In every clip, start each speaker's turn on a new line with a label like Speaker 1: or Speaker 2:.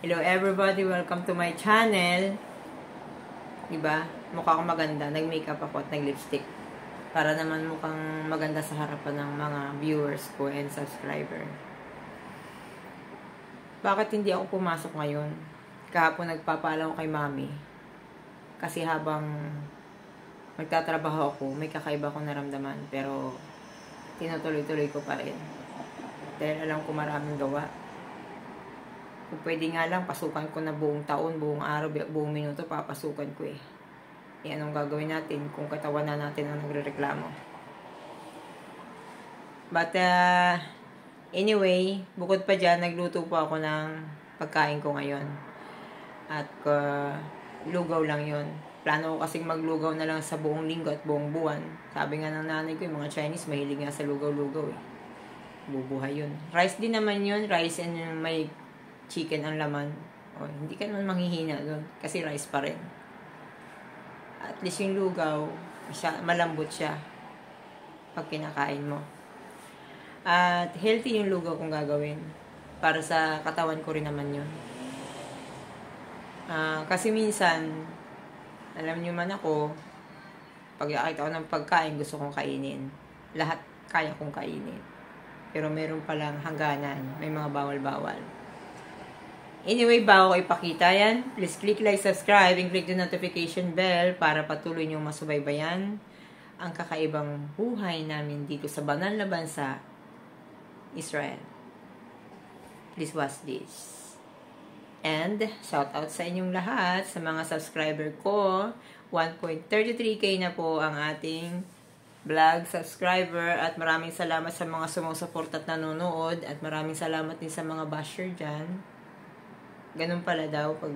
Speaker 1: Hello everybody, welcome to my channel. Diba? Mukha akong maganda. Nag-makeup ako at nag-lipstick. Para naman mukhang maganda sa harapan ng mga viewers ko and subscriber. Bakit hindi ako pumasok ngayon? Kahapon nagpapaalam ko kay mami. Kasi habang magtatrabaho ako, may kakaiba akong naramdaman. Pero tinutuloy-tuloy ko pa rin. Dahil alam ko maraming gawa. Kung pwede nga lang, pasukan ko na buong taon, buong araw, buong minuto, papasukan ko eh. E anong gagawin natin kung katawan na natin ang nagre-reklamo? But, anyway, bukod pa dyan, nagluto po ako ng pagkain ko ngayon. At lugaw lang yon. Plano ko kasing maglugaw na lang sa buong linggo at buong buwan. Sabi nga ng nanay ko, yung mga Chinese, mahilig nga sa lugaw-lugaw eh. Bubuhay yun. Rice din naman yun, rice and may chicken ang laman. O, hindi ka naman manghihina doon. Kasi rice pa rin. At least yung lugaw, malambot siya. Pag kinakain mo. At healthy yung lugaw kung gagawin. Para sa katawan ko rin naman yun. Kasi minsan, alam nyo man ako, pag nakita ko ng pagkain, gusto kong kainin. Lahat kaya kong kainin. Pero meron palang hangganan. May mga bawal-bawal. Anyway, bago ko ipakita yan, please click like, subscribe, and click the notification bell para patuloy nyo masubaybayan ang kakaibang buhay namin dito sa banal na bansa, Israel. Please watch this. And, shout out sa inyong lahat, sa mga subscriber ko. 1.33k na po ang ating vlog subscriber at maraming salamat sa mga sumusupport at nanonood at maraming salamat din sa mga basher dyan. Ganun pala daw pag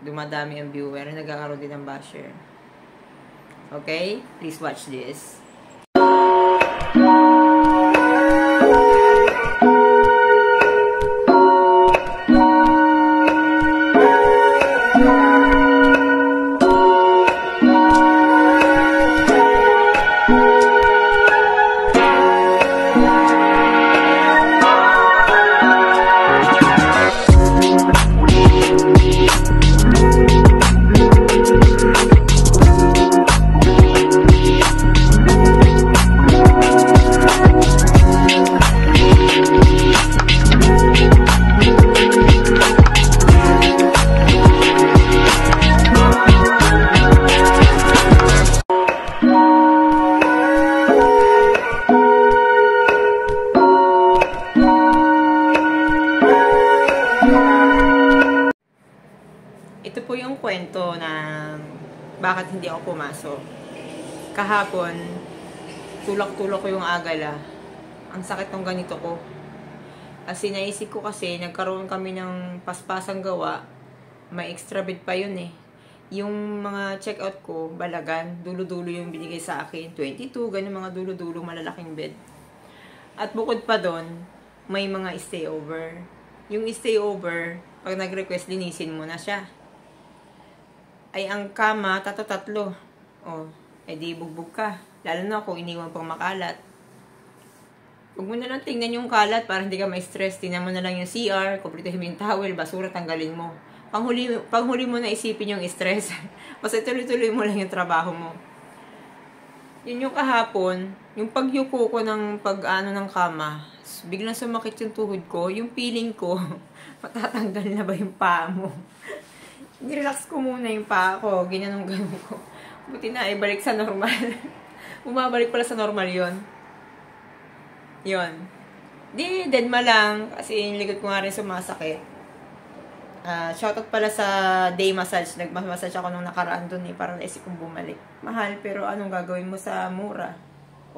Speaker 1: dumadami ang viewer, nagkakaroon din ng basher. Okay? Please watch this. Ito po yung kwento ng bakit hindi ako pumasok. Kahapon, tulak-tulak ko yung agala. Ang sakit ng ganito ko. Kasi naisip ko kasi, nagkaroon kami ng paspasang gawa. May extra bed pa yun eh. Yung mga check-out ko, balagan, dulo-dulo yung binigay sa akin. 22, ganun mga dulo-dulo, malalaking bed. At bukod pa doon, may mga stay-over. Yung stay-over, pag nag-request, linisin mo na siya. Ay ang kama, tatlo. O, edi bugbog ka. Lalo na kung iniwan pang makalat. Huwag mo na lang tingnan yung kalat para hindi ka ma-stress. Tingnan mo na lang yung CR, kumpletuhin mo yung towel, basura, tanggalin mo. Panghuli mo na isipin yung stress. Basta tuloy-tuloy mo lang yung trabaho mo. Yun yung kahapon, yung pagyuko ko ng pag-ano ng kama, biglang sumakit yung tuhod ko, yung feeling ko, matatanggal na ba yung paa mo? Nirelax ko muna yung paa ko, ginanong-ganon ko. Buti na, ibalik sa normal. Bumabalik pala sa normal yon. Yon. Di, deadma lang, kasi yung likod ko nga rin sumasakit. Shoutout pala sa day massage. Nagmassage ako nung nakaraan dun eh, para naisip kong bumalik. Mahal, pero anong gagawin mo sa mura?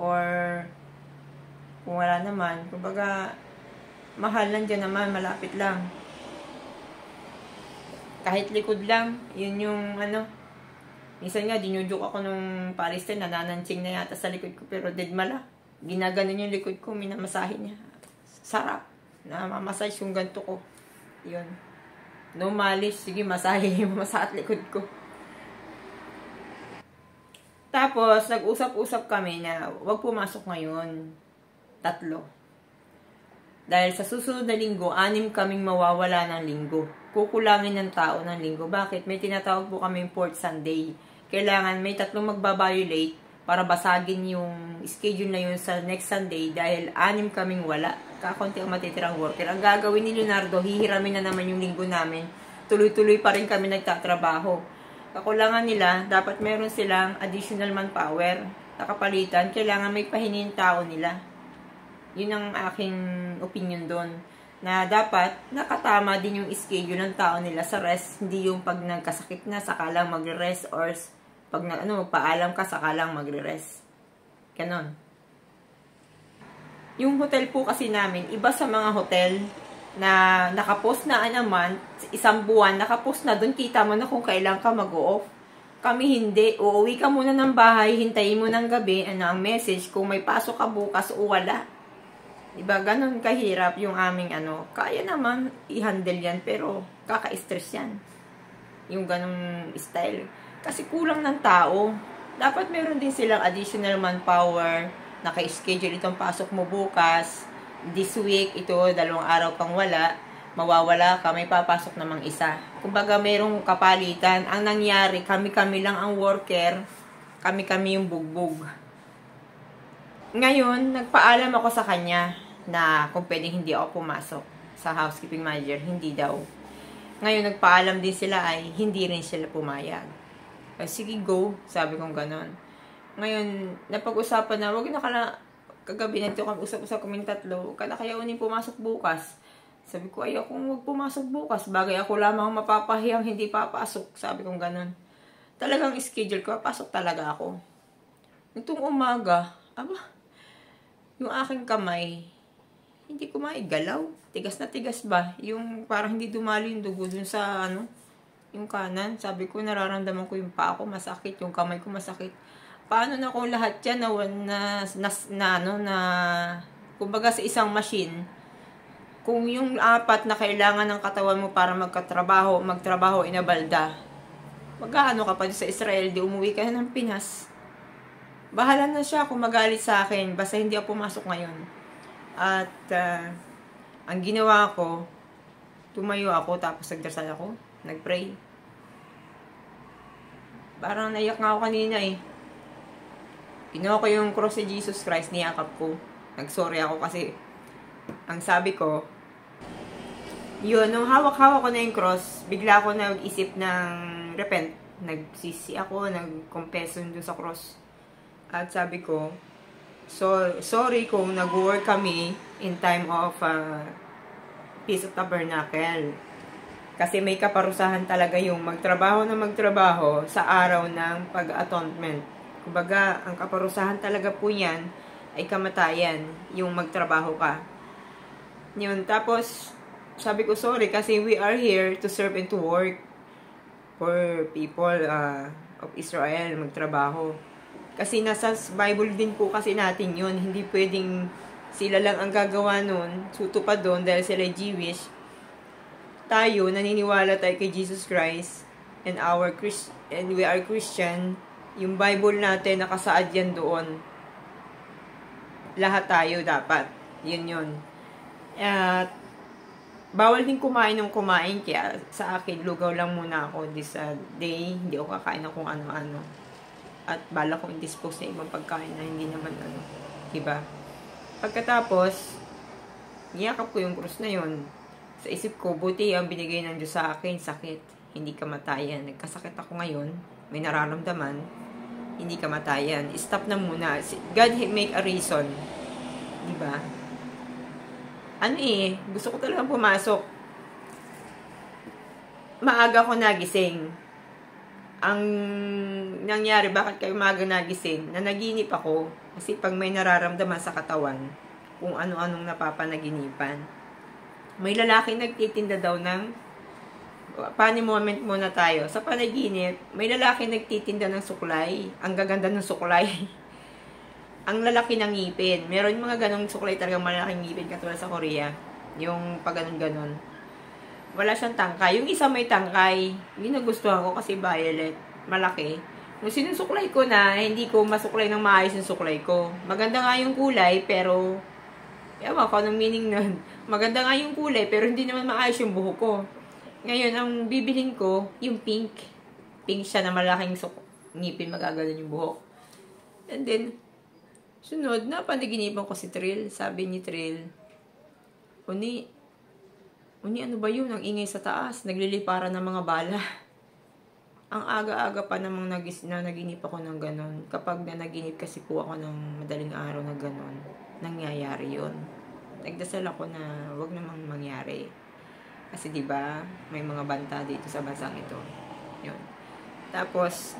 Speaker 1: Or, kung wala naman, kumbaga, mahal lang dyan naman, malapit lang. Kahit likod lang, yun yung minsan nga, dinudyok ako nung Palestine, nanananching na yata sa likod ko, pero dead mala. Ginaganon yung likod ko, minamasahin niya. Sarap. Namamassage yung ganto ko. Yun. No malis, sige, masahin yung masaat likod ko. Tapos, nag-usap-usap kami na, wag pumasok ngayon. 3. Dahil sa susunod na linggo, 6 kaming mawawala ng linggo. Kukulangin ng tao ng linggo. Bakit? May tinatawag po kami 4th Sunday. Kailangan may 3 magbabiolate para basagin yung schedule na yun sa next Sunday dahil 6 kaming wala. Kakunti ang matitirang worker. Ang gagawin ni Leonardo, hihiramin na naman yung linggo namin. Tuloy-tuloy pa rin kami nagtatrabaho. Kakulangan nila, dapat meron silang additional manpower. Nakapalitan, kailangan may pahinging tao nila. Yun ang aking opinion doon. Na dapat nakatama din yung schedule ng tao nila sa rest. Hindi yung pag nagkasakit na, saka lang magre-rest or pag paalam ka, saka lang magre-rest. Ganon. Yung hotel po kasi namin, iba sa mga hotel na nakapost na naman, 1 buwan, nakapost na doon, kita mo na kung kailan ka mag-off. Kami hindi. Uuwi ka muna ng bahay, hintayin mo ng gabi, ang message, kung may pasok ka bukas o wala. Diba, ganun kahirap yung aming kaya naman i-handle yan, pero kaka-stress yan. Yung ganung style. Kasi kulang ng tao. Dapat meron din silang additional manpower, naka-schedule itong pasok mo bukas, this week, ito, 2 araw kang wala, mawawala ka, may papasok namang isa. Kumbaga, merong kapalitan. Ang nangyari, kami-kami lang ang worker, kami-kami yung bugbog. Ngayon, nagpaalam ako sa kanya na kung pwedeng hindi ako pumasok sa housekeeping manager, hindi daw. Ngayon, nagpaalam din sila ay hindi rin sila pumayag. Sige, go. Sabi kong ganon. Ngayon, napag-usapan na, wag na kagabi nito kami usap-usap kaming 3, kada kaya unin pumasok bukas. Sabi ko, ay akong wag pumasok bukas, bagay ako lamang mapapahiyang hindi papasok. Sabi kong ganun. Talagang schedule ko, pasok talaga ako. Nitong umaga, yung aking kamay, hindi ko maigalaw. Tigas na tigas ba? Yung parang hindi dumali yung dugo dun sa yung kanan. Sabi ko, nararamdaman ko yung paa ko masakit, yung kamay ko masakit. Paano na kung lahat yan kumbaga sa isang machine, kung yung 4 na kailangan ng katawan mo para magtrabaho inabalda, magkano ka pa sa Israel, di umuwi ka na ng Pinas. Bahala na siya kung magalit sa akin, basta hindi ako pumasok ngayon. At ang ginawa ko, tumayo ako, tapos nagdasal ako, nagpray. Parang naiyak nga ako kanina eh. Ginawa ko yung cross ni Jesus Christ, niyakap ko. Nagsorry ako kasi ang sabi ko, yun, nung hawak-hawak ko na yung cross, bigla ako nag-isip ng repent. Nagsisi ako, nag-confess dun sa cross. At sabi ko, sorry kung nag-work kami in time of Feast of Tabernacle. Kasi may kaparusahan talaga yung magtrabaho sa araw ng pag-atonement. Kumbaga, ang kaparusahan talaga po yan ay kamatayan, yung magtrabaho ka. Yun, tapos, sabi ko, sorry, kasi we are here to serve and to work for people of Israel, magtrabaho. Kasi nasa Bible din po kasi natin yun, hindi pwedeng sila lang ang gagawa nun, tutupad doon dahil sila Jewish. Tayo, naniniwala tayo kay Jesus Christ, and we are Christian. Yung Bible natin, nakasaad yan doon. Lahat tayo dapat. Yun. At, bawal din kumain ng kumain. Kaya sa akin, lugaw lang muna ako this day. Hindi ako kakain ng kung ano-ano. At bala ko indispose na ibang pagkain na hindi naman diba? Pagkatapos, niyakap ko yung krus na yun. Sa isip ko, buti ang binigay ng Diyos sa akin, sakit. Hindi kamatayan. Nagkasakit ako ngayon. May nararamdaman, hindi kamatayan. Stop na muna. God make a reason. Diba? Gusto ko talagang pumasok. Maaga ko nagising. Ang nangyari, bakit kayo maaga nagising? Nanaginip ako. Kasi pag may nararamdaman sa katawan, kung ano-anong napapanaginipan. May lalaki nagtitinda daw ng funny moment muna tayo. Sa panaginip, may lalaki nagtitinda ng suklay. Ang gaganda ng suklay. Ang lalaki ng ngipin. Meron mga ganong suklay talagang malaking ngipin katulad sa Korea. Yung pag ganon. Wala siyang tangkay. Yung isa may tangkay. Yung nagustuhan ko kasi violet. Malaki. Nung sinusuklay ko na, hindi ko masuklay ng maayos yung suklay ko. Maganda nga yung kulay, pero Ewan ko anong meaning nun. Maganda nga yung kulay, pero hindi naman maayos yung buhok ko. Ngayon, ang bibilin ko, yung pink. Pink siya na malaking ngipin, magagalan yung buhok. And then, sunod, napanaginipan ko si Trill. Sabi ni Trill, Uni, ano ba yun? Ang ingay sa taas. Nagliliparan ng mga bala. Ang aga-aga pa namang naginip ako ng ganon. Kapag naginip kasi po ako ng madaling araw na ganon, nangyayari yun. Nagdasal ako na wag namang mangyari. Kasi 'di ba, may mga banta dito sa bansang ito. Yun. Tapos,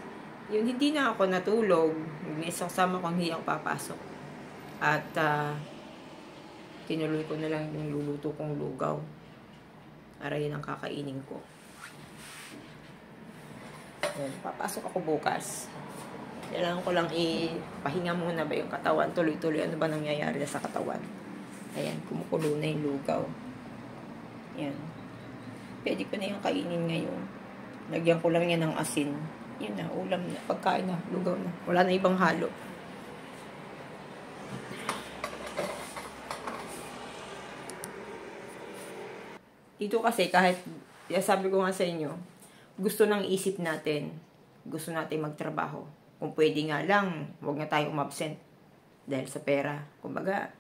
Speaker 1: yun hindi na ako natulog. May isang sama ko hindi ako papasok. At tinuloy ko na lang yung luluto kong lugaw. Para yun ang kakainin ko. Yun, papasok ako bukas. Kailangan ko lang ipahinga muna ba yung katawan. Tuloy-tuloy ano ba nangyayari sa katawan. Ayan, kumukulo na yung lugaw. Ayan. Pwede ko na yung kainin ngayon. Lagyan ko lang yan ng asin. Yun na, ulam na, pagkain na, lugaw na. Wala na ibang halo. Dito kasi kahit, sabi ko nga sa inyo, gusto ng isip natin, gusto natin magtrabaho. Kung pwede nga lang, huwag na tayo umabsent. Dahil sa pera. Kumbaga,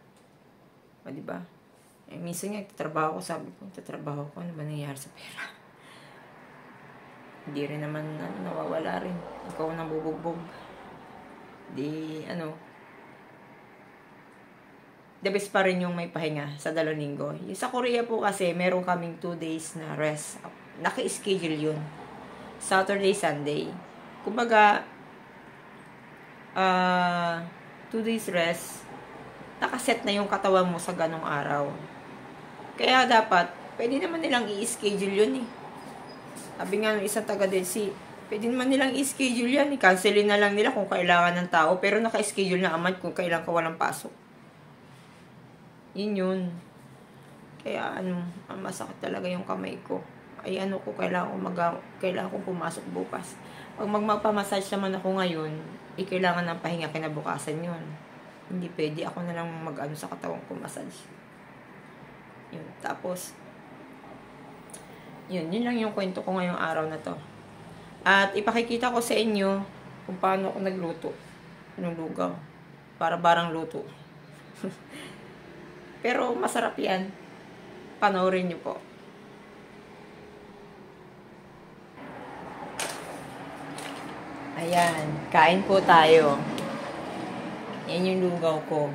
Speaker 1: diba? Minsan nga, tatrabaho ko, sabi ko, ano ba nangyayari sa pera? Hindi rin naman, nawawala rin. Ikaw nang bubugbog. The best pa rin yung may pahinga sa 2 linggo. Yung sa Korea po kasi, meron kaming 2 days na rest. Naka-schedule yun. Saturday, Sunday. Kumbaga, 2 days rest, nakaset na yung katawan mo sa ganong araw. Kaya dapat, pwede naman nilang i-schedule yun eh. Sabi nga ng isang taga-Delsi, pwede naman nilang i-schedule yan. I-cancelin na lang nila kung kailangan ng tao, pero naka-schedule na aman kung kailangan ka walang pasok. Yun. Kaya masakit talaga yung kamay ko. Ay kailangan ko pumasok bukas. Pag magpamassage naman ako ngayon, kailangan ng pahinga kinabukasan yun. Hindi pwede ako na lang sa katawan ko massage. Yun. Tapos, yun lang yung kwento ko ngayong araw na to. At ipakikita ko sa inyo kung paano ako nagluto ng lugaw. Para barang luto. Pero masarap yan. Panoorin nyo po. Ayan, kain po tayo. Yan yung lugaw ko.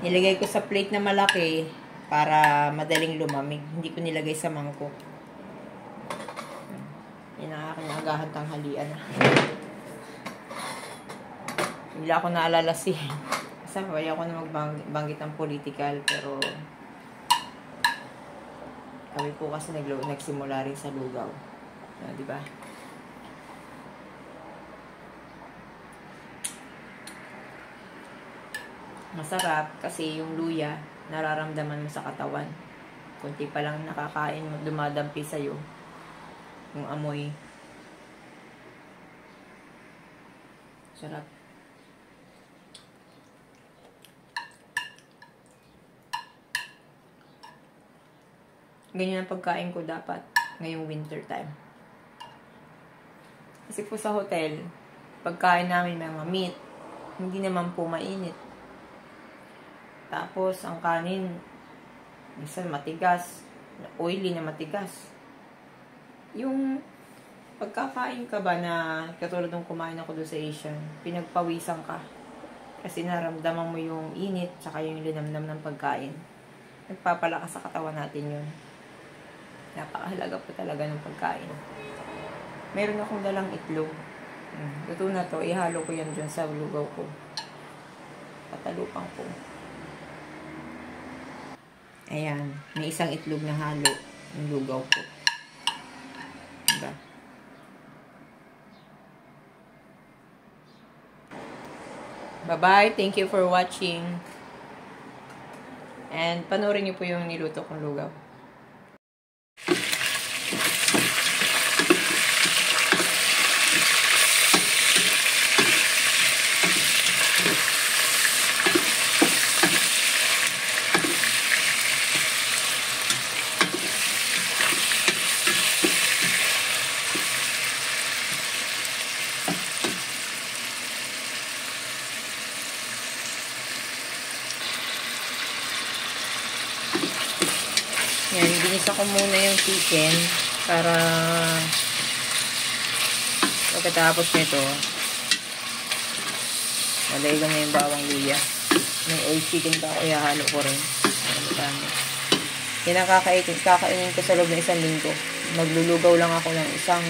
Speaker 1: Nilagay ko sa plate na malaki para madaling lumamig. Hindi ko nilagay sa mangkok. Yan ang aking agahan tanghalian. Hindi ako naalala Sabi ako na magbanggit ng political, pero kami po kasi nagsimula rin sa lugaw. Diba? Masarap kasi yung luya, nararamdaman mo sa katawan. Kunti pa lang nakakain mo, dumadampi sa'yo. Yung amoy. Sarap. Ganyan ang pagkain ko dapat ngayong winter time. Kasi po sa hotel, pagkain namin mga meat, hindi naman po mainit. Tapos, ang kanin, minsan matigas, oily na matigas. Yung pagkakain ka ba na, katulad nung kumain ako doon sa Asian, pinagpawisan ka. Kasi naramdaman mo yung init, tsaka yung linamnam ng pagkain. Nagpapalakas sa katawan natin yun. Napakahalaga po talaga ng pagkain. Meron akong dalang itlog. Luto na to, ihalo ko yan dyan sa lugaw ko. Patalupang ko. Ayan, may isang itlog na halo ng lugaw ko. Diba? Bye-bye. Thank you for watching. And panoorin niyo po yung niluto kong lugaw. Ginisa ko muna yung chicken para pagkatapos nito, malay lang na yung bawang luya. May oil chicken pa ako, ihahalo ko rin. Yan ang kakainin ko sa loob ng 1 linggo. Maglulugaw lang ako ng isang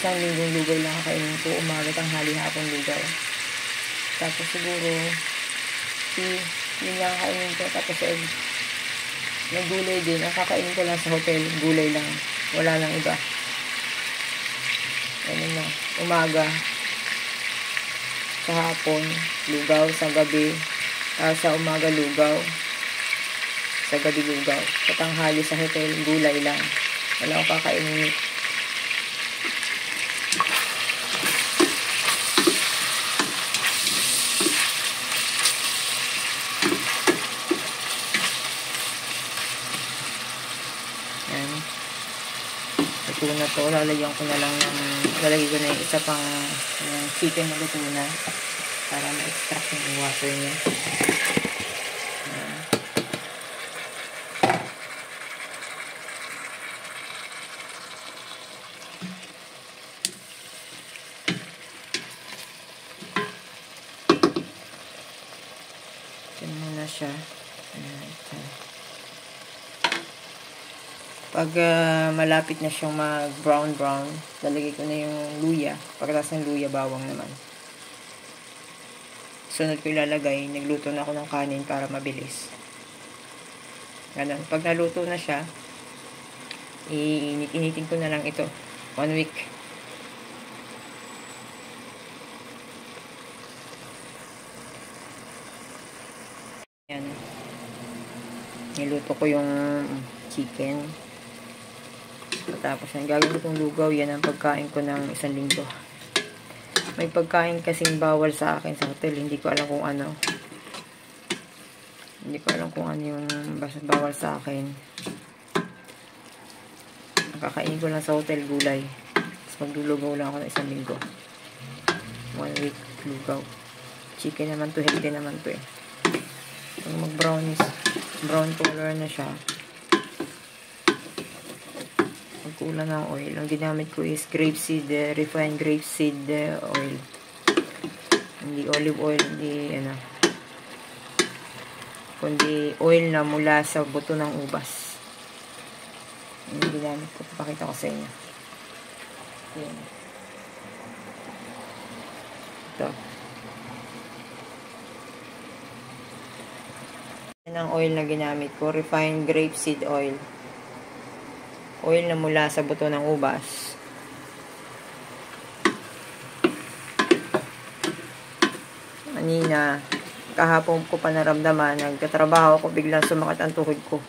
Speaker 1: linggong lugaw lang kakainin ko. Umaga, tanghali, hapon lugaw. Tapos siguro, yun lang kakainin ko. Tapos egg. May gulay din. Ang kakainin ko lang sa hotel, gulay lang. Wala nang iba. Ano na, umaga, sa hapon, lugaw, sa gabi, sa umaga lugaw, sa gabi lugaw, sa tanghali sa hotel, gulay lang. Wala akong kakainin. Yan. Ito na to, lalagyan ko na lang lalagay ko na yung isa pang chicken na luto na para ma-extract yung water niya. Yan muna siya. Pag malapit na siyang mag-brown, lalagay ko na yung luya. Pagkatapos ng luya, bawang naman. Sunod ko ilalagay, nagluto na ako ng kanin para mabilis. Ganun. Pag naluto na siya, iinit-initin ko na lang ito. 1 week. Yan. Niluto ko yung chicken. Tapos ang gagawin kong lugaw, yan ang pagkain ko ng 1 linggo. May pagkain kasing bawal sa akin sa hotel. Hindi ko alam kung ano. Hindi ko alam kung ano yung bawal sa akin. Ang kakainin ko lang sa hotel, gulay. Tapos maglulugaw lang ako ng 1 linggo. 1 week lugaw. Chicken naman to, healthy naman to eh. Pag brown color na siya, kulang ng oil. Ang ginamit ko is grapeseed, refined grapeseed oil. Hindi olive oil, hindi kundi oil na mula sa buto ng ubas. Yung ginamit ko. Pakita ko sa inyo. Ayan. Ito. Yan ang oil na ginamit ko. Refined grapeseed oil. Oil na mula sa buto ng ubas. Kanina, kahapon ko pa naramdaman, nagtatrabaho ako, biglang sumakit ang tuhod ko.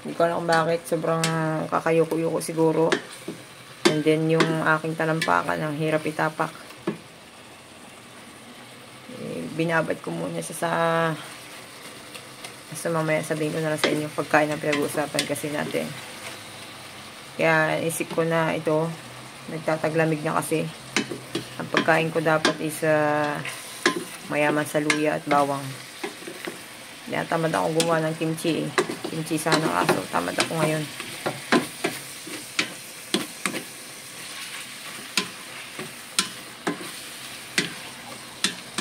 Speaker 1: Hindi ko alam kung bakit, sobrang kakayuko-yuko siguro. And then, yung aking talampakan, ang hirap itapak. Binabad ko muna siya sa mamaya sabihin ko na lang sa inyo pagkain na pinag-uusapan kasi natin. Kaya isip ko na ito, nagtataglamig na kasi. Ang pagkain ko dapat is mayaman sa luya at bawang. Kaya tamad ako gumawa ng kimchi eh. Kimchi sana kaso, tamad ako ngayon.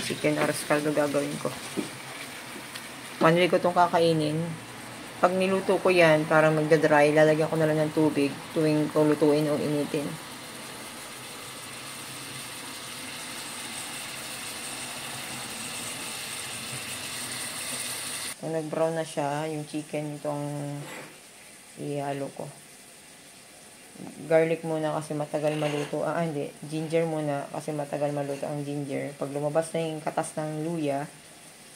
Speaker 1: Chicken arroz caldo gagawin ko. 1 week ko itong kakainin. Pag niluto ko yan, para magdadry, lalagyan ko na lang ng tubig tuwing ko lutuin o initin. Kung nag-brown na siya, yung chicken itong ihalo ko. Garlic muna kasi matagal maluto. Hindi. Ginger muna kasi matagal maluto ang ginger. Pag lumabas na yung katas ng luya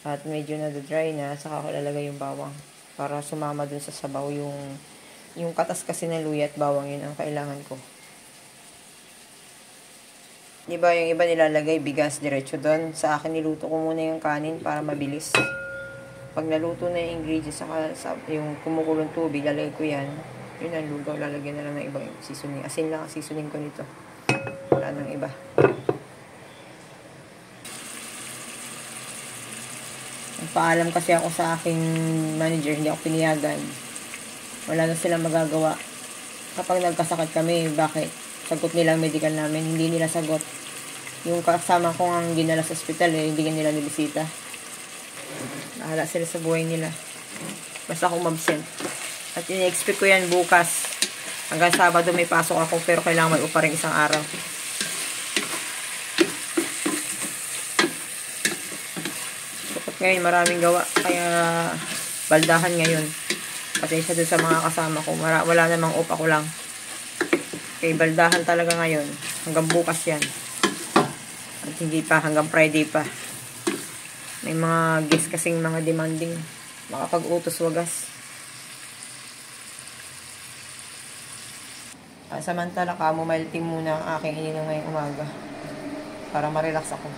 Speaker 1: at medyo na-dry na, saka ko lalagay yung bawang. Para sumama dun sa sabaw yung katas kasi ng luya at bawang, yun ang kailangan ko. Diba yung iba nilalagay bigas diretso doon? Sa akin niluto ko muna yung kanin para mabilis. Pag naluto na yung ingredients sa yung kumukulong tubig, lalagay ko yan. Yun ang lugaw, lalagyan na lang ng ibang seasoning. Asin lang ang seasoning ko nito. Wala nang iba. Paalam kasi ako sa aking manager, hindi ako piniyagan. Wala na silang magagawa. Kapag nagkasakit kami, bakit? Sagot nila ang medical namin, hindi nila sagot. Yung kasama ko ang dinala sa ospital, hindi nila nibisita. Bahala sila sa buhay nila. Basta akong mabsent. At ini-expect ko yan bukas. Hanggang Sabado may pasok ako, pero kailangan may upa rin isang araw. Dapat ngayon maraming gawa, kaya baldahan ngayon. Pasensya doon sa mga kasama ko. Wala namang upa ko lang. Okay, baldahan talaga ngayon. Hanggang bukas yan. At hindi pa, hanggang Friday pa. May mga guest kasing mga demanding. Makapag-utos wagas. Samantala, chamomile tea muna ang aking ininom ngayong umaga. Para ma-relax ako.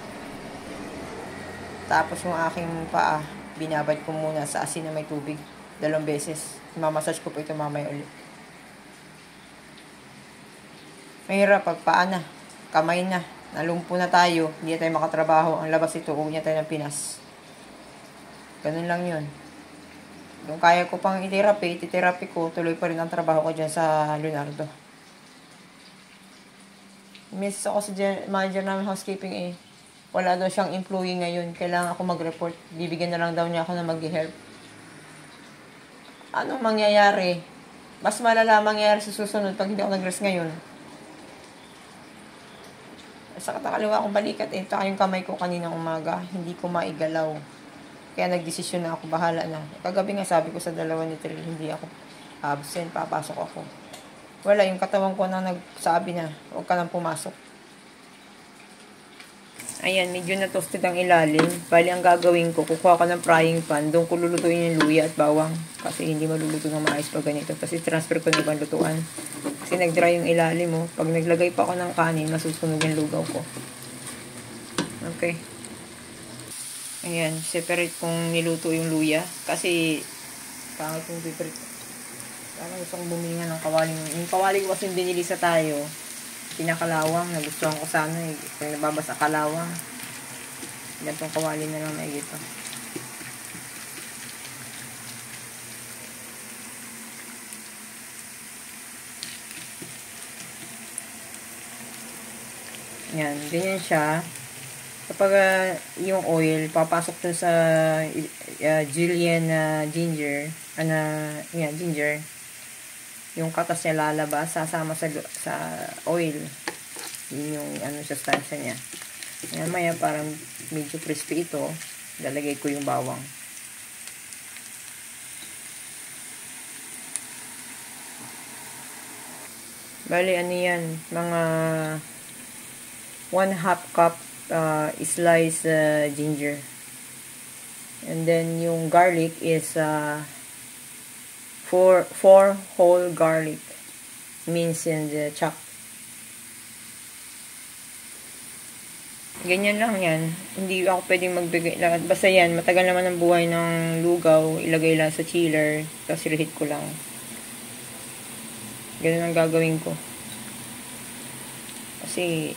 Speaker 1: Tapos yung aking paa, binabad ko muna sa asin na may tubig. 2 beses. Mamassage ko po ito mamaya ulit. Mahirap pag paa na, kamay na, nalumpo na tayo, hindi na tayo makatrabaho. Ang labas ito, uwi na tayo ng Pinas. Ganun lang yun. Kung kaya ko pang iti-therapy ko, tuloy pa rin ang trabaho ko dyan sa Leonardo. Miss ako sa manager namin housekeeping eh. Wala daw siyang employee ngayon. Kailangan ako mag-report. Bibigyan na lang daw niya ako na mag-help. Anong mangyayari? Mas malala mangyayari sa susunod pag hindi ako nag-rest ngayon. Sa katakaliwa akong balikat eh. Tsaka yung kamay ko kaninang umaga. Hindi ko maigalaw. Kaya nagdesisyon na ako. Bahala na. Kagabi nga sabi ko sa dalawa ni Trill, hindi ako absent. Papasok ako. Wala, yung katawan ko na nagsabi na, huwag ka nang pumasok. Ayan, medyo na-toasted ang ilalim. Bali, ang gagawin ko, kukuha ko ng frying pan. Doon ko lulutuin yung luya at bawang. Kasi hindi maluluto ng maayos pag ganito. Kasi transfer ko na ibang lutuan. Kasi nag-dry yung ilalim mo. Pag naglagay pa ako ng kanin, masusunog yung lugaw ko. Okay. Ayan, separate kong niluto yung luya. Kasi, pangit yung separate. Parang gusto kong bumili ng kawaling. Yung kawaling ko kasi binili sa tayo. Pinakalawang. Nagustuhan ko sana eh. Kung nababasa kalawang. Gantong kawaling na lang nakikita. Yan. Ganyan siya. Kapag yung oil, papasok dun sa Julienne ginger. Ginger. Yung katas niya lalabas, sasama sa oil. Yun yung sustansya niya. Maya parang medyo crispy ito. Lalagay ko yung bawang. Bali, ano yan? Mga 1/2 cup sliced ginger. And then, yung garlic is 4 whole garlic minced and chopped. Ganyan lang yan. Hindi ako pwedeng magbigay lahat. Basta yan, matagal naman ang buhay ng lugaw. Ilagay lang sa chiller. Tapos reheat ko lang. Ganun ang gagawin ko. Kasi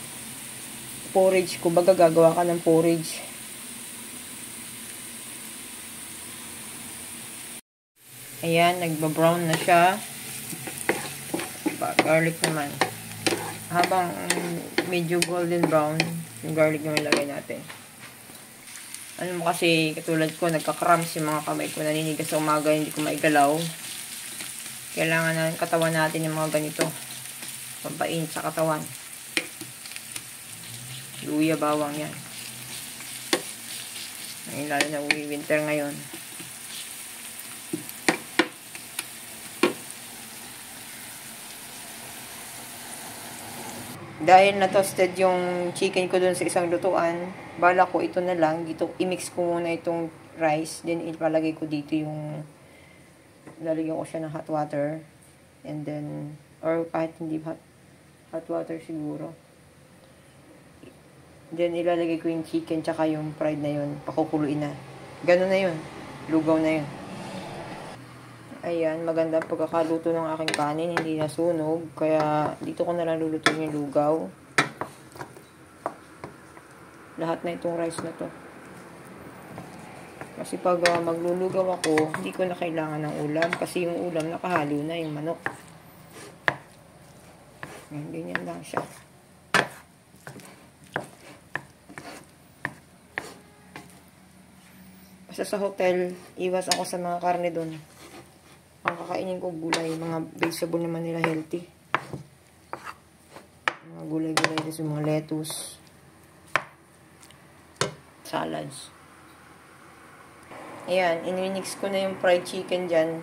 Speaker 1: porridge, kumbaga gagawa ka ng porridge. Ayan, nagba-brown na siya. Garlic naman. Habang medyo golden brown, yung garlic naman ilagay natin. Ano mo kasi, katulad ko, nagka-cramps yung mga kamay ko, naninigas sa umaga, hindi ko maigalaw. Kailangan ng katawan natin yung mga ganito. Pampain sa katawan. Luya, bawang yan. Ngayon, lalo na winter ngayon. Dahil na-toasted yung chicken ko dun sa isang lutuan, bala ko ito na lang, dito i-mix ko muna itong rice, then ipalagay ko dito yung, lalagyan ko siya ng hot water, and then, or kahit hindi hot water siguro. Then ilalagay ko yung chicken tsaka yung fried na yun, pakukuluin na. Ganun na yun, lugaw na yun. Ayan, maganda ang pagkakaluto ng aking kanin, hindi nasunog. Kaya, dito ko na lang lulutuin yung lugaw. Lahat na itong rice na to. Kasi pag maglulugaw ako, hindi ko na kailangan ng ulam. Kasi yung ulam nakahalo na yung manok. Ganyan lang siya. Basta sa hotel, iwas ako sa mga karne doon. Ang kakainin ko gulay. Mga vegetable naman nila healthy. Mga gulay-gulay. Kasi mga lettuce. Salads. Ayan, in-mix ko na yung fried chicken dyan.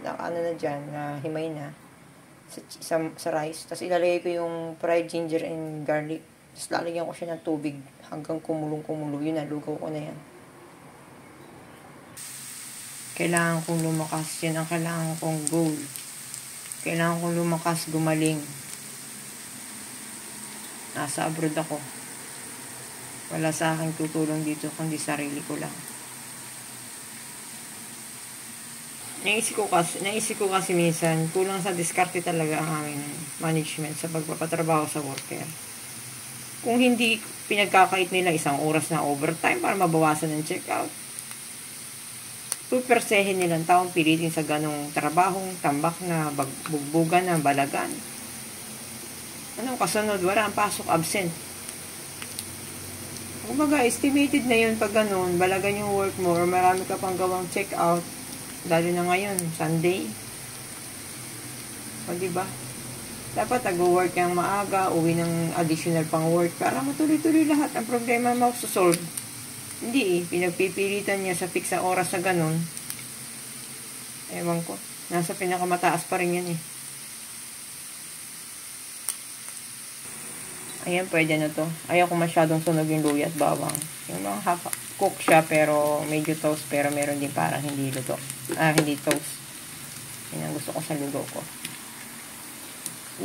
Speaker 1: Ano na dyan, himay na. Sa rice. Tapos ilalagay ko yung fried ginger and garlic. Tapos lalagyan ko siya ng tubig hanggang kumulong-kumulo. Yun na, lugaw ko na yan. Kailangan kong lumakas. Yan ang kailangan kong goal. Kailangan kong lumakas, gumaling. Nasa abroad ako. Wala sa akin tutulong dito, kundi sarili ko lang. Naisip ko kasi minsan, kulang sa diskarte talaga ang aming management sa pagpapatrabaho sa worker. Kung hindi pinagkakait nila 1 oras na overtime para mabawasan ng check-out, pupersehin nilang taong pilitin sa ganong trabahong tambak na bugbugan na balagan. Anong kasunod? Wala ang pasok, absent. Kumbaga, estimated na yun pag ganun, balagan yung work mo or marami ka pang gawang check-out. Lalo na ngayon, Sunday. O, diba? Dapat nag-work yung maaga, uwi ng additional pang work para matuloy-tuloy lahat. Ang problema mo solve. Hindi eh. Pinagpipilitan niya sa fix na oras na ganun. Ewan ko. Nasa pinakamataas pa rin yan eh. Ayan, pwede na to. Ayaw ko masyadong sunog yung luya at bawang. Yung mga half-cook siya, pero medyo toast, pero meron din parang hindi luto. Hindi toast. Yan ang gusto ko sa lugaw ko.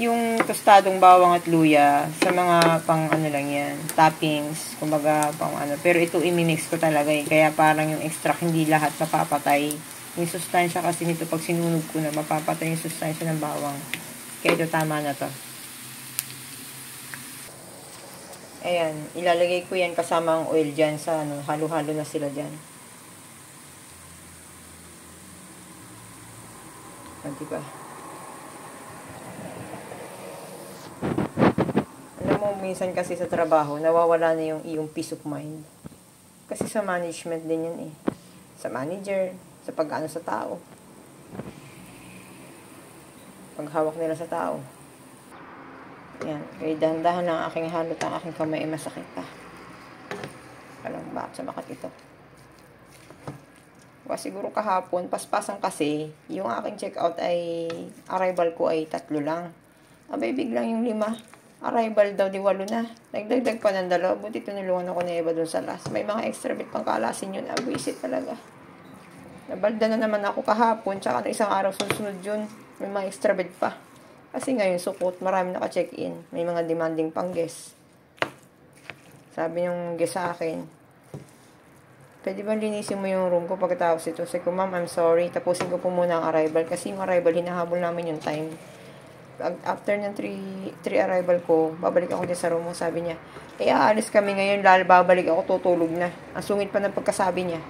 Speaker 1: Yung tostadong bawang at luya, sa mga pang ano lang yan, toppings, kumbaga pang ano. Pero ito imimix ko talaga eh. Kaya parang yung extract, hindi lahat mapapatay. Yung sustansya kasi nito, pag sinunog ko na, mapapatay yung sustansya ng bawang. Kaya ito tama na to. Ayan, ilalagay ko yan kasama ang oil dyan sa ano, halo-halo na sila dyan. Diba? Alam mo, minsan kasi sa trabaho, nawawala na yung iyong peace of mind. Kasi sa management din yan eh. Sa manager, sa pag-ano sa tao. Paghawak nila sa tao. Yan. Kaya dahan-dahan lang aking halot ang aking kamay ay masakit pa. Alam bakit sa bakat ito. Siguro kahapon, paspasan kasi, yung aking check-out ay, arrival ko ay 3 lang. Abay, biglang yung 5. Arrival daw, di 8 na. Nagdagdag pa ng 2. Buti tinulungan ako ni Eva dun sa last. May mga extra bit pang kalasin yun. Abwisit talaga. Nabalda na naman ako kahapon, tsaka na isang araw sunod yun. May mga extra bit pa. Kasi ngayon, sukot, marami naka-check-in. May mga demanding pang guest. Sabi yung guest sa akin, pwede ba linisin mo yung room ko pagkatapos ito? Sabi ko, ma'am, I'm sorry. Tapusin ko po muna ang arrival. Kasi yung arrival, hinahabol namin yung time. After ng 3 arrival ko, babalik ako din sa room mo. Sabi niya, aalis kami ngayon. Babalik ako, tutulog na. Ang sungit pa ng pagkasabi niya.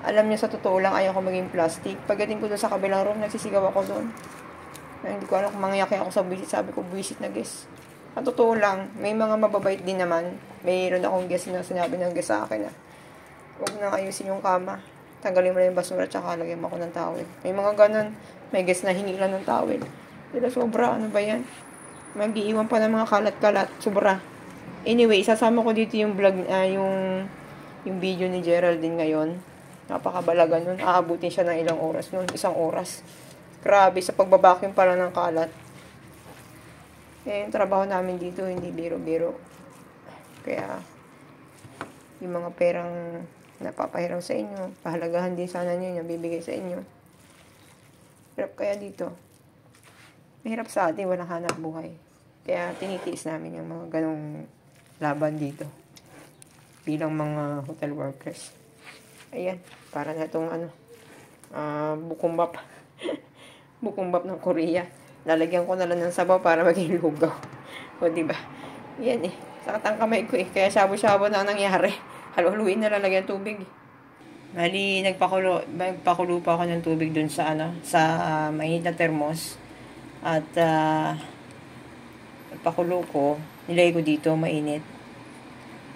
Speaker 1: Alam niya, sa totoo lang, ayaw ko maging plastic. Pagdating ko doon sa kabilang room, nagsisigaw ako doon. Hindi ko alam kung mangyayaki ako sa visit. Sabi ko, visit na guest. Ang totoo lang, may mga mababait din naman. Mayroon akong guest na sinabi ng guest sa akin na, huwag na ayusin yung kama. Tanggalin mo na yung basura, tsaka lagyan mo ako ng towel. May mga ganun. May guest na hingi lang ng towel. Dila, sobra. Ano ba yan? Mag-iiwan pa ng mga kalat-kalat. Sobra. Anyway, sasama ko dito yung vlog, yung video ni Geraldine ngayon. Napakabalaga nun. Aabutin siya ng ilang oras nun. 1 oras. Grabe, sa pagbabacuum pala ng kalat. Yung trabaho namin dito, hindi biro-biro. Kaya, yung mga perang napapahiram sa inyo, pahalagahan din sana nyo yung bibigay sa inyo. Hirap kaya dito. Mahirap sa atin, walang hanap buhay. Kaya, tinitiis namin yung mga ganong laban dito. Bilang mga hotel workers. Ayan, para na itong bukumbap. Bukumbap ng Korea. Lalagyan ko na lang ng sabaw para maging lugaw. O, diba? Yan eh. Sakit ang kamay ko eh. Kaya shabu-shabu na nangyari. Haluhaluin na lalagyan tubig. Bali, nagpakulo pa ako ng tubig dun sa sa mainit na termos. At nagpakulo ko, nilagay ko dito, mainit.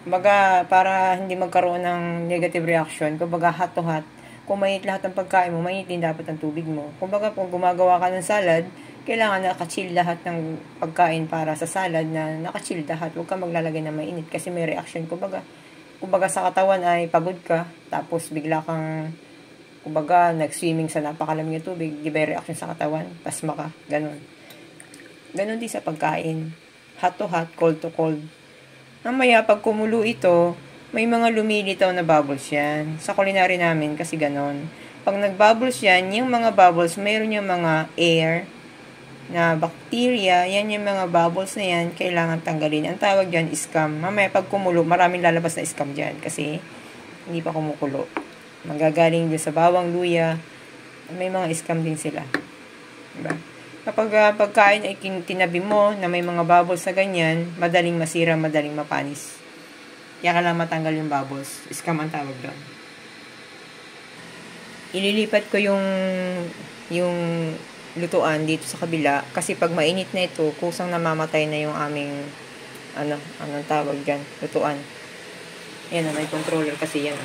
Speaker 1: Kumbaga, para hindi magkaroon ng negative reaction, kumbaga hot to hot, kung mainit lahat ng pagkain mo, mainit din dapat ang tubig mo. Kumbaga, kung gumagawa ka ng salad, kailangan naka-chill lahat ng pagkain para sa salad na naka-chill lahat. Huwag ka maglalagay ng mainit kasi may reaction. Kumbaga sa katawan ay pagod ka, tapos bigla kang, kumbaga, nag-swimming sa napakalamig na tubig, di ba reaction sa katawan, pasma ka, ganun. Ganun din sa pagkain. Hot to hot, cold to cold. Mamaya, pag kumulo ito, may mga lumilitaw na bubbles yan. Sa culinary namin, kasi ganun. Pag nag-bubbles yan, yung mga bubbles, mayroon yung mga air na bacteria, yan yung mga bubbles na yan, kailangan tanggalin. Ang tawag dyan, scum. Mamaya, pag kumulo, maraming lalabas na scum dyan kasi hindi pa kumukulo. Magagaling din sa bawang, luya, may mga scum din sila. Diba? Kapag pagkain ay tinabi mo na may mga bubbles na ganyan, madaling masira, madaling mapanis. Kaya ka lang matanggal yung bubbles. Scum ang tawag doon. Ililipat ko yung lutuan dito sa kabila kasi pag mainit na ito, kusang namamatay na yung aming anong tawag dyan, lutuan. Yan may controller kasi yan.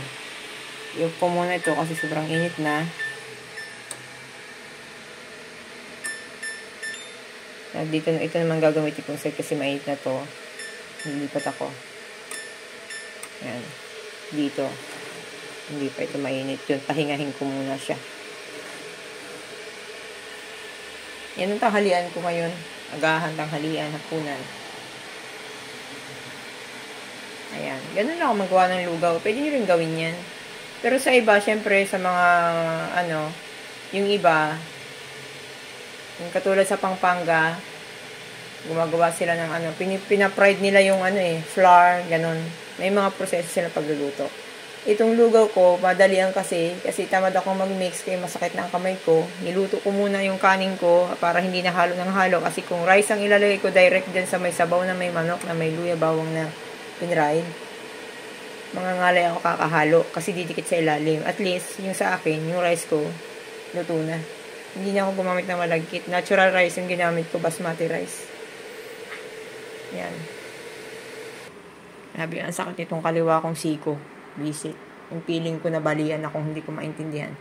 Speaker 1: Yung po muna ito kasi sobrang init na. Dito, ito naman gagamitin kong set kasi mainit na to. Nilipat ako. Yan. Dito. Hindi pa ito mainit yun. Pahingahin ko muna siya. Yan ang tanghalian ko ngayon. Agahan, tanghalian, hapunan. Ayan. Ganun lang ako magawa ng lugaw. Pwede nyo rin gawin yan. Pero sa iba, syempre, sa mga, yung iba, yung katulad sa Pampanga, gumagawa sila ng pinapride nila yung flour, ganun. May mga proseso sila pagluluto. Itong lugaw ko, madalian kasi tamad akong mag-mix kaya masakit na ang kamay ko. Niluto ko muna yung kanin ko para hindi nahalo ng halo kasi kung rice ang ilalagay ko direct dyan sa may sabaw na may manok na may luya bawang na pinride, mga ngalay ako kakahalo kasi didikit sa ilalim. At least, yung sa akin, yung rice ko, luto na. Hindi na ako gumamit ng malagkit. Natural rice yung ginamit ko, basmati rice. Yan. Sabi, ang sakit itong kaliwa kong siko. Visit. Yung feeling ko na balian akong hindi ko maintindihan.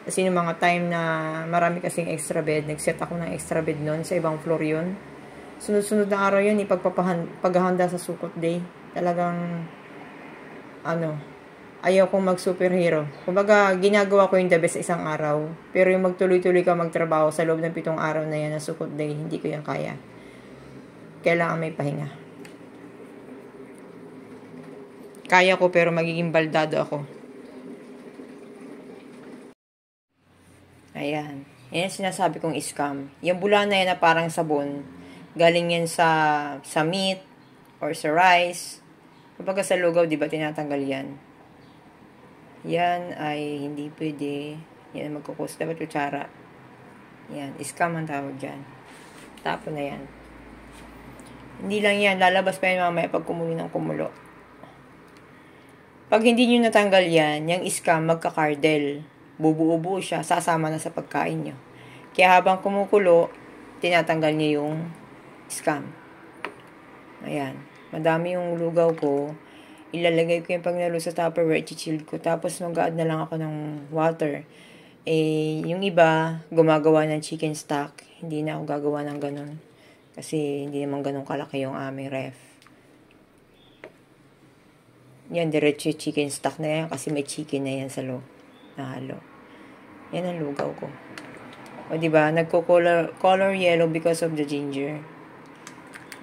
Speaker 1: Kasi yung mga time na marami kasing extra bed, nag-set ako ng extra bed noon, sa ibang floor yun. Sunod-sunod na araw yun, paghahanda sa sukot day. Talagang, ayaw kong mag-superhero. Kumbaga, ginagawa ko yung the best isang araw. Pero yung magtuloy-tuloy ka magtrabaho sa loob ng 7 araw na yan na sukot day, hindi ko yan kaya. Kailangan may pahinga. Kaya ko pero magiging baldado ako. Ayan. Yan sinasabi kong scam. Yung bula na yan na parang sabon, galing yan sa meat or sa rice. Kapag sa lugaw, di ba tinatanggal yan? Yan ay hindi pwede. Yan ang magkukos. Dapat kutsara. Yan. Scam ang tawag dyan. Tapon na yan. Hindi lang yan. Lalabas pa yan mamaya pag kumulo ng kumulo. Pag hindi nyo natanggal yan, yung scam magkakardel. Bubuo-buo siya, sasama na sa pagkain nyo. Kaya habang kumukulo, tinatanggal nyo yung scam. Ayan. Madami yung lugaw ko. Ilalagay ko yung pagnalo sa Tupperware, chichill ko. Tapos mag-add na lang ako ng water. Yung iba, gumagawa ng chicken stock. Hindi na ako gagawa ng ganun. Kasi hindi naman ganun kalaki yung aming ref. Yan, diretso chicken stock na yan kasi may chicken na yan sa loob. Nahalo. Yan ang lugaw ko. O, diba? Nagko-color yellow because of the ginger.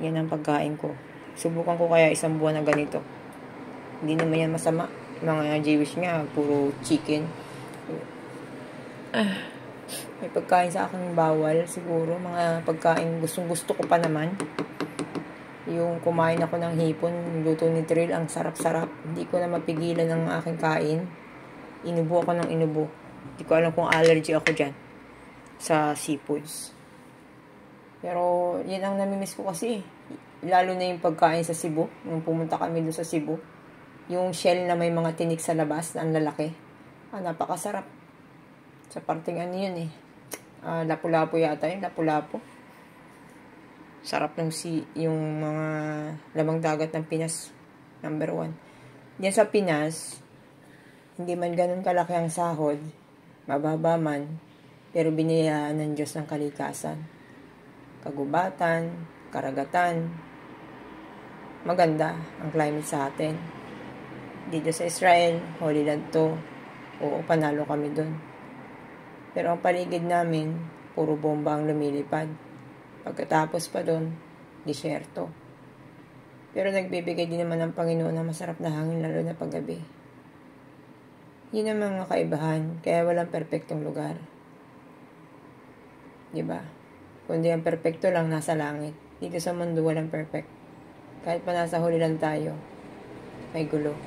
Speaker 1: Yan ang pagkain ko. Subukan ko kaya isang buwan na ganito. Hindi naman yan masama. Mga Jewish nga, puro chicken. May pagkain sa akin bawal. Siguro, mga pagkain gustong-gusto ko pa naman. Yung kumain ako ng hipon, luto ni Trill, ang sarap-sarap. Hindi ko na mapigilan ng aking kain. Inubo ako ng inubo. Hindi ko alam kung allergy ako dyan sa seafoods. Pero, yan ang namimiss ko kasi. Lalo na yung pagkain sa Cebu. Nung pumunta kami doon sa Cebu. Yung shell na may mga tinik sa labas, na ang lalaki. Napakasarap. Sa parting ano yun eh. Lapu-lapu yata yun, lapu-lapu. Sarap ng yung mga lamang dagat ng Pinas. Number 1. Diyan sa Pinas, hindi man ganun kalaki ang sahod, mababa man, pero biniyayaan ng Diyos ng kalikasan. Kagubatan, karagatan, maganda ang climate sa atin. Dito sa Israel, Holy Land to. Oo, panalo kami dun. Pero ang paligid namin, puro bomba ang lumilipad. Pagkatapos pa dun, disyerto. Pero nagbibigay din naman ng Panginoon ng masarap na hangin lalo na paggabi. Yun ang mga kaibahan, kaya walang perpektong lugar. Diba? Kundi ang perpekto lang nasa langit. Dito sa mundo walang perfect. Kahit pa nasa huli lang tayo, may gulo.